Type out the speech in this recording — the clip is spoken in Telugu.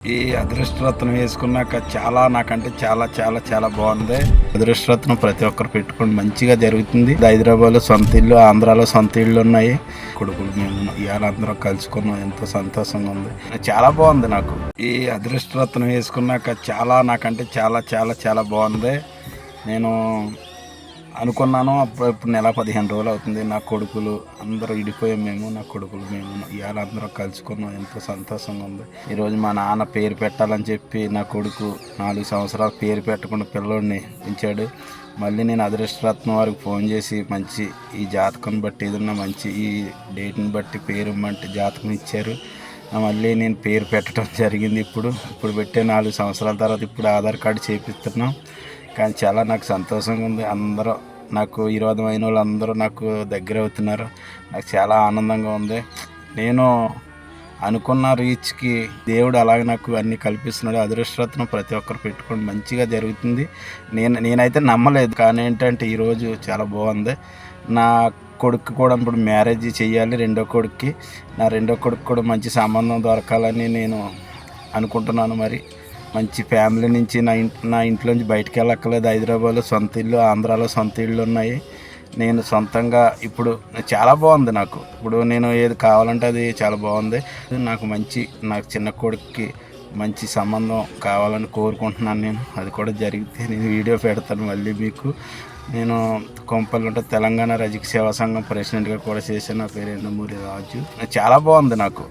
ఈ అదృష్టరత్నం వేసుకున్నాక నాకంటే చాలా బాగుంది. అదృష్టరత్నం ప్రతి ఒక్కరు పెట్టుకుని మంచిగా జరుగుతుంది. హైదరాబాద్లో సొంత ఇల్లు, ఆంధ్రాలో సొంత ఇళ్ళు ఉన్నాయి. కొడుకులు మేము ఇవాళ అందరం కలుసుకున్నాం. ఎంతో సంతోషంగా ఉంది. చాలా బాగుంది నాకు. ఈ అదృష్టరత్నం వేసుకున్నాక నాకంటే చాలా బాగుంది. నేను అనుకున్నాను ఇప్పుడు నెల 15 రోజులు అవుతుంది. నా కొడుకులు అందరూ ఇడిపోయాం. నా కొడుకులు మేము ఇవాళ అందరం కలుసుకున్నాం. ఎంతో సంతోషంగా ఉంది. ఈరోజు మా నాన్న పేరు పెట్టాలని చెప్పి నా కొడుకు 4 సంవత్సరాలు పేరు పెట్టకుండా పిల్లోడిని పెంచాడు. మళ్ళీ నేను అదృష్టరత్నం వారికి ఫోన్ చేసి మంచి ఈ జాతకం బట్టి ఏదన్నా మంచి ఈ డేట్ని బట్టి పేరు బట్టి జాతకం ఇచ్చారు. మళ్ళీ నేను పేరు పెట్టడం జరిగింది. ఇప్పుడు పెట్టే 4 సంవత్సరాల తర్వాత ఇప్పుడు ఆధార్ కార్డు చేపిస్తున్నాం. కానీ చాలా నాకు సంతోషంగా ఉంది. అందరూ నాకు విరోధమైన వాళ్ళు అందరూ నాకు దగ్గర అవుతున్నారు. నాకు చాలా ఆనందంగా ఉంది. నేను అనుకున్న రీచ్కి దేవుడు అలాగే నాకు అన్నీ కల్పిస్తున్నాడు. అదృష్టరత్నం ప్రతి ఒక్కరు పెట్టుకొని మంచిగా జరుగుతుంది. నేనైతే నమ్మలేదు. కానీ ఏంటంటే ఈరోజు చాలా బాగుంది. నా కొడుకు కూడా ఇప్పుడు మ్యారేజ్ చేయాలి. రెండో కొడుక్కి నా రెండో కొడుకు కూడా మంచి సంబంధం దొరకాలని నేను అనుకుంటున్నాను. మరి మంచి ఫ్యామిలీ నుంచి నా ఇంట్లోంచి బయటికి వెళ్ళక్కర్లేదు. హైదరాబాద్లో సొంత ఇల్లు, ఆంధ్రాలో సొంత ఇళ్ళు ఉన్నాయి. నేను సొంతంగా ఇప్పుడు చాలా బాగుంది నాకు. ఇప్పుడు నేను ఏది కావాలంటే అది చాలా బాగుంది. నాకు చిన్న కొడుకుకి మంచి సంబంధం కావాలని కోరుకుంటున్నాను. నేను అది కూడా జరిగితే నేను వీడియో పెడతాను మళ్ళీ మీకు. నేను కొంపల్లి తెలంగాణ రజక సేవా సంఘం ప్రెసిడెంట్గా కూడా చేశాను. నా పేరు ఎండమూరి రాజు. చాలా బాగుంది నాకు.